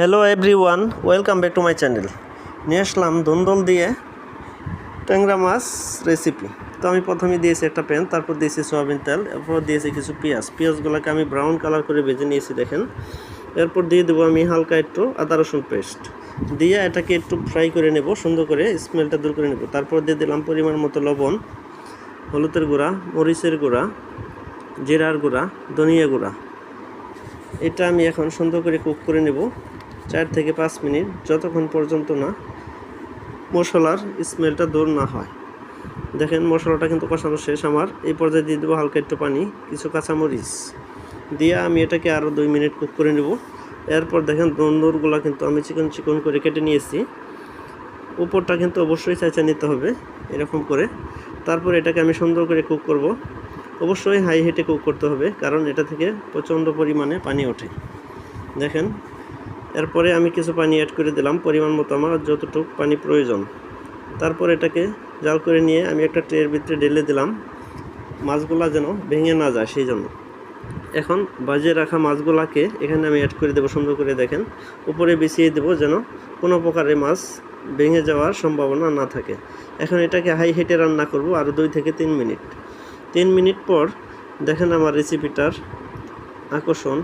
Hello everyone, welcome back to my channel. নিয়ে আসলাম ধুন্দল দিয়ে ট্যাংরা মাছ রেসিপি। তো আমি প্রথমে দিয়েছি একটা প্যান, তারপর দিয়েছি সয়াবিন তেল, এরপর দিয়েছি কিছু পেঁয়াজগুলোকে আমি ব্রাউন কালার করে ভেজে নিয়েছি দেখেন। এরপর দিয়ে দেবো আমি হালকা একটু আদা রসুন পেস্ট দিয়ে এটাকে একটু ফ্রাই করে নেব, সুন্দর করে স্মেলটা দূর করে নেব। তারপর দিয়ে দিলাম পরিমাণ মতো লবণ, হলুদের গুঁড়া, মরিচের গুঁড়া, জিরার গুঁড়া, ধনিয়া গুঁড়া। এটা আমি এখন সুন্দর করে কুক করে নেব 4 থেকে 5 মিনিট, যতক্ষণ পর্যন্ত না মশলার স্মেলটা দূর না হয়। দেখেন মশলাটা কিন্তু কষানো শেষ আমার। এই পর্যায়ে দিয়ে দেবো হালকা একটু পানি, কিছু কাঁচামরিচ দিয়ে আমি এটাকে আরও 2 মিনিট কুক করে নেব। এরপর দেখেন তন্দুরগুলো কিন্তু আমি চিকন চিকন করে কেটে নিয়েছি। উপরটা কিন্তু অবশ্যই চাইচা নিতে হবে এরকম করে। তারপর এটাকে আমি সুন্দর করে কুক করব। অবশ্যই হাই হিটে কুক করতে হবে, কারণ এটা থেকে প্রচণ্ড পরিমাণে পানি ওঠে। দেখেন এরপরে আমি কিছু পানি অ্যাড করে দিলাম পরিমাণ মতো, আমার যতটুকু পানি প্রয়োজন। তারপর এটাকে জাল করে নিয়ে আমি একটা ট্রের ভিতরে ঢেলে দিলাম, মাছগুলা যেন ভেঙে না যায় সেই জন্য। এখন বাজিয়ে রাখা মাছগুলাকে এখানে আমি অ্যাড করে দেবো সুন্দর করে। দেখেন উপরে বিছিয়ে দেবো যেন কোনো প্রকারে মাছ ভেঙে যাওয়ার সম্ভাবনা না থাকে। এখন এটাকে হাই হিটে রান্না করব আরও 2 থেকে 3 মিনিট। 3 মিনিট পর দেখেন আমার রেসিপিটার আকর্ষণ